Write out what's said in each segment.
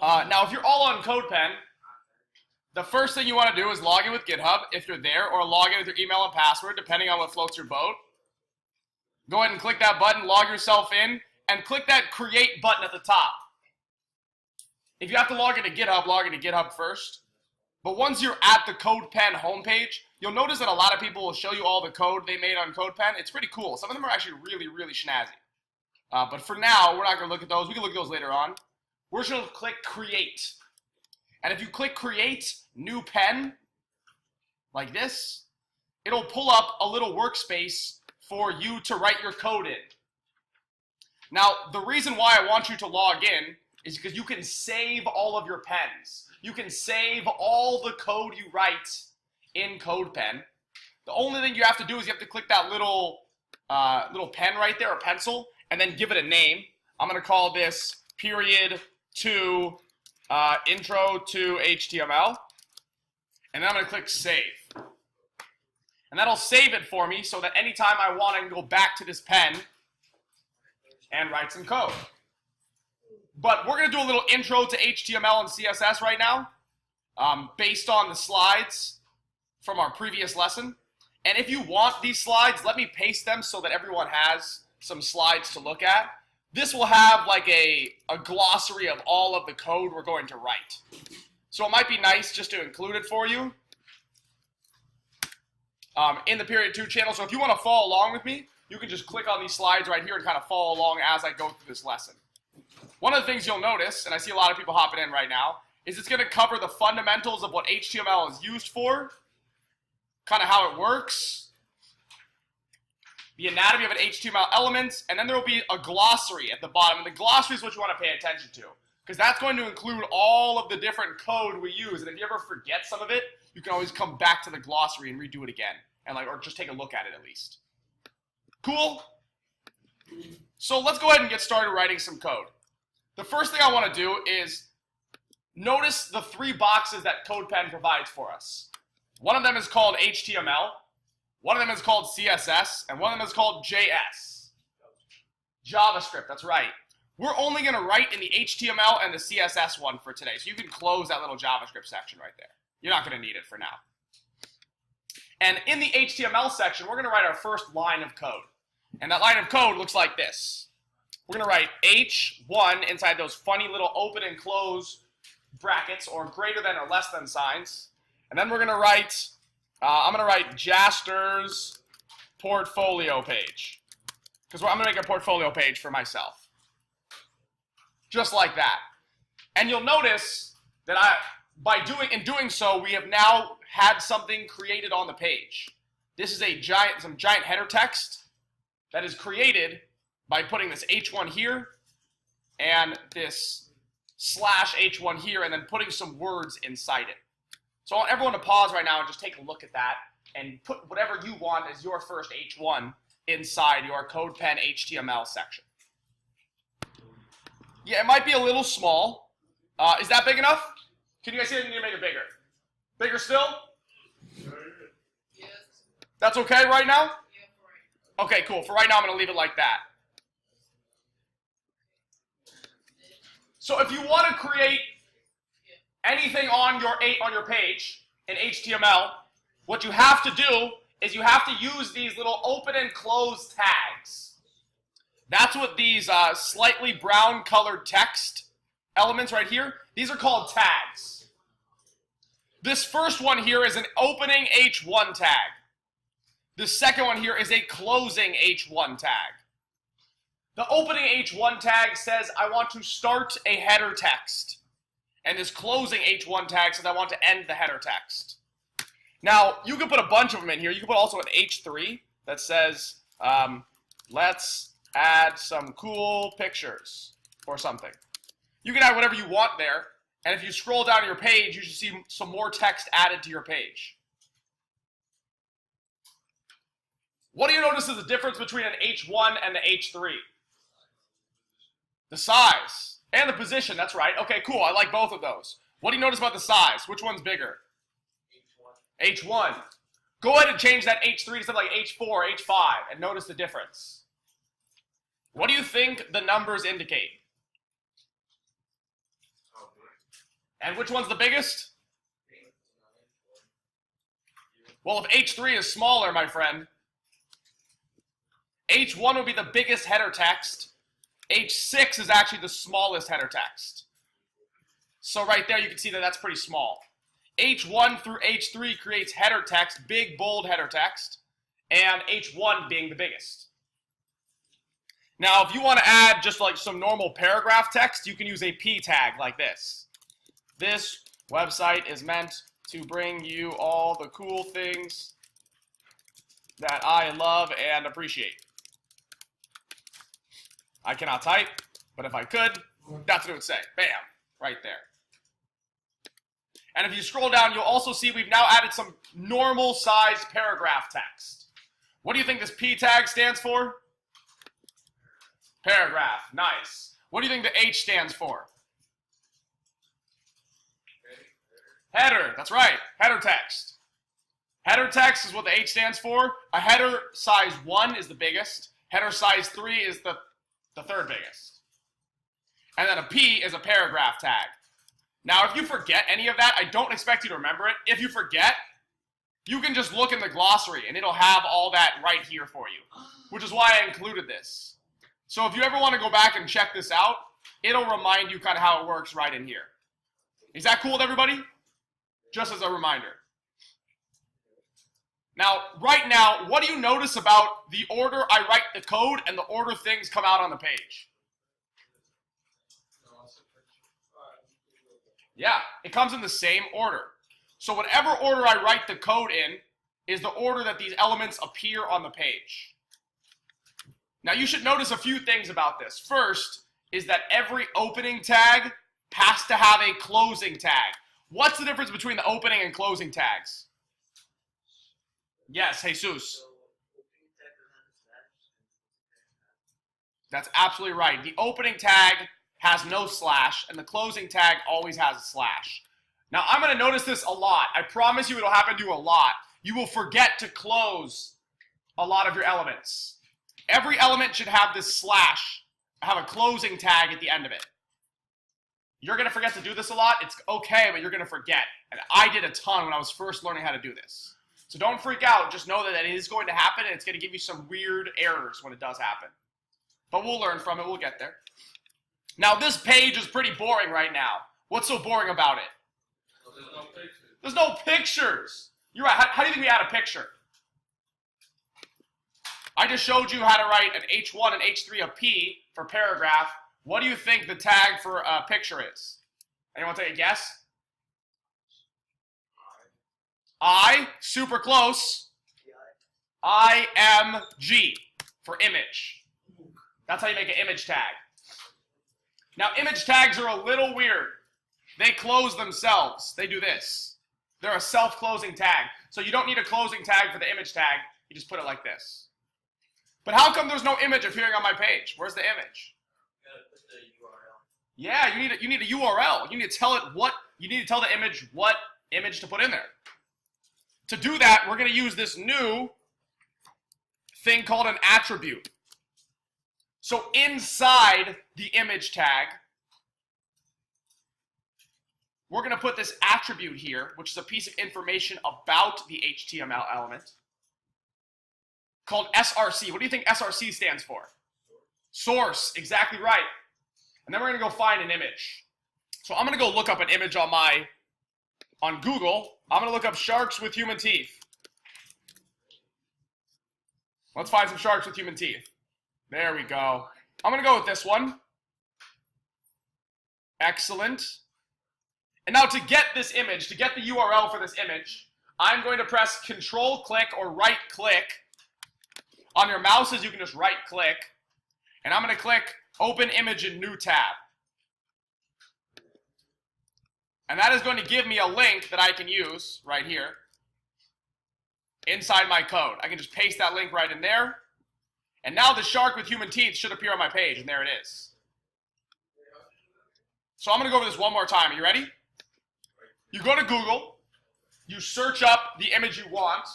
Now, if you're all on CodePen, the first thing you want to do is log in with GitHub if you're there, or log in with your email and password, depending on what floats your boat. Go ahead and click that button, log yourself in, and click that Create button at the top. If you have to log into GitHub first. But once you're at the CodePen homepage, you'll notice that a lot of people will show you all the code they made on CodePen. It's pretty cool. Some of them are actually really, really snazzy. But for now, we're not going to look at those. We can look at those later on. We're just going to click Create. And if you click Create New Pen, like this, it'll pull up a little workspace for you to write your code in. Now, the reason why I want you to log in is because you can save all of your pens. You can save all the code you write in CodePen. The only thing you have to do is you have to click that little pen right there, or pencil, and then give it a name. I'm going to call this period 2 intro to HTML. And then I'm going to click save. And that'll save it for me so that anytime I want, I can go back to this pen and write some code. But we're going to do a little intro to HTML and CSS right now, based on the slides from our previous lesson. And if you want these slides, let me paste them so that everyone has some slides to look at. This will have like a glossary of all of the code we're going to write. So it might be nice just to include it for you in the Period 2 channel. So if you want to follow along with me, you can just click on these slides right here and kind of follow along as I go through this lesson. One of the things you'll notice, and I see a lot of people hopping in right now, is it's going to cover the fundamentals of what HTML is used for, kind of how it works, the anatomy of an HTML element, and then there will be a glossary at the bottom. And the glossary is what you want to pay attention to, because that's going to include all of the different code we use. And if you ever forget some of it, you can always come back to the glossary and redo it again, and or just take a look at it at least. Cool? So let's go ahead and get started writing some code. The first thing I want to do is notice the 3 boxes that CodePen provides for us. One of them is called HTML, one of them is called CSS, and one of them is called JS. JavaScript, that's right. We're only going to write in the HTML and the CSS one for today, so you can close that little JavaScript section right there. You're not going to need it for now. And in the HTML section, we're going to write our first line of code. And that line of code looks like this. We're going to write H1 inside those funny little open and close brackets, or greater than or less than signs. And then we're going to write, I'm going to write Jaster's portfolio page, because I'm going to make a portfolio page for myself. Just like that. And you'll notice that in doing so, we have now had something created on the page. This is some giant header text that is created by putting this H1 here and this /H1 here, and then putting some words inside it. So I want everyone to pause right now and just take a look at that and put whatever you want as your first H1 inside your CodePen HTML section. Yeah, it might be a little small. Is that big enough? Can you guys see it? You need to make it bigger. Bigger still? Yes. That's okay right now? Yeah, for right. Okay, cool. For right now, I'm going to leave it like that. So if you want to create anything on your page in HTML, what you have to do is you have to use these little open and close tags. That's what these slightly brown colored text elements right here, these are called tags. This first one here is an opening H1 tag. The second one here is a closing H1 tag. The opening H1 tag says I want to start a header text. And this closing H1 tag says I want to end the header text. Now, you can put a bunch of them in here. You can put also an H3 that says, let's add some cool pictures or something. You can add whatever you want there. And if you scroll down your page, you should see some more text added to your page. What do you notice is the difference between an H1 and the H3? The size and the position, that's right. Okay, cool, I like both of those. What do you notice about the size? Which one's bigger? H1. H1. Go ahead and change that H3 to something like H4, H5, and notice the difference. What do you think the numbers indicate? And which one's the biggest? Well, if H3 is smaller, my friend, H1 would be the biggest header text. H6 is actually the smallest header text. So right there, you can see that that's pretty small. H1 through H3 creates header text, big, bold header text, and H1 being the biggest. Now, if you want to add just like some normal paragraph text, you can use a P tag like this. This website is meant to bring you all the cool things that I love and appreciate. I cannot type, but if I could, that's what it would say. Bam, right there. And if you scroll down, you'll also see we've now added some normal sized paragraph text. What do you think this P tag stands for? Paragraph, nice. What do you think the H stands for? Header, that's right, header text. Header text is what the H stands for. A header size 1 is the biggest. Header size 3 is the third biggest. And then a P is a paragraph tag. Now, if you forget any of that, I don't expect you to remember it. If you forget, you can just look in the glossary, and it'll have all that right here for you, which is why I included this. So if you ever want to go back and check this out, it'll remind you kind of how it works right in here. Is that cool with everybody? Just as a reminder. Now, right now, what do you notice about the order I write the code and the order things come out on the page? Yeah, it comes in the same order. So whatever order I write the code in is the order that these elements appear on the page. Now you should notice a few things about this. First is that every opening tag has to have a closing tag. What's the difference between the opening and closing tags? Yes, Jesus. That's absolutely right. The opening tag has no slash, and the closing tag always has a slash. Now, I'm going to notice this a lot. I promise you it'll happen to you a lot. You will forget to close a lot of your elements. Every element should have this slash, have a closing tag at the end of it. You're going to forget to do this a lot. It's okay, but you're going to forget. And I did a ton when I was first learning how to do this. So don't freak out. Just know that it is going to happen, and it's going to give you some weird errors when it does happen. But we'll learn from it. We'll get there. Now, this page is pretty boring right now. What's so boring about it? There's no pictures. There's no pictures. You're right. How do you think we add a picture? I just showed you how to write an H1 and H3 a P for paragraph. What do you think the tag for a picture is? Anyone take a guess? I, super close. IMG for image. That's how you make an image tag. Now, image tags are a little weird. They close themselves. They do this. They're a self-closing tag. So you don't need a closing tag for the image tag. You just put it like this. But how come there's no image appearing on my page? Where's the image? Yeah, you need a URL. You need to tell it what, you need to tell the image what image to put in there. To do that, we're going to use this new thing called an attribute. So inside the image tag, we're going to put this attribute here, which is a piece of information about the HTML element, called SRC. What do you think SRC stands for? Source, exactly right. And then we're going to go find an image. So I'm going to go look up an image on Google. I'm going to look up sharks with human teeth. Let's find some sharks with human teeth. There we go. I'm going to go with this one. Excellent. And now to get this image, to get the URL for this image, I'm going to press Control-click or right-click. On your mouses, you can just right-click. And I'm going to click Open Image in New Tab. And that is going to give me a link that I can use right here inside my code. I can just paste that link right in there. And now the shark with human teeth should appear on my page, and there it is. So I'm going to go over this one more time. Are you ready? You go to Google, you search up the image you want,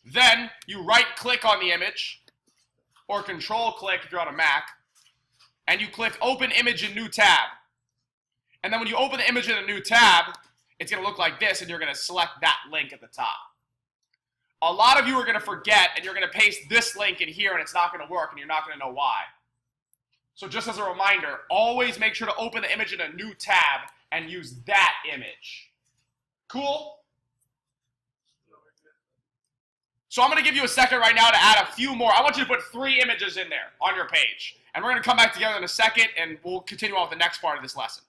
then you right-click on the image, or Control-click if you're on a Mac, and you click Open Image in New Tab. And then when you open the image in a new tab, it's going to look like this, and you're going to select that link at the top. A lot of you are going to forget, and you're going to paste this link in here, and it's not going to work, and you're not going to know why. So just as a reminder, always make sure to open the image in a new tab and use that image. Cool? So I'm going to give you a second right now to add a few more. I want you to put 3 images in there on your page. And we're going to come back together in a second, and we'll continue on with the next part of this lesson.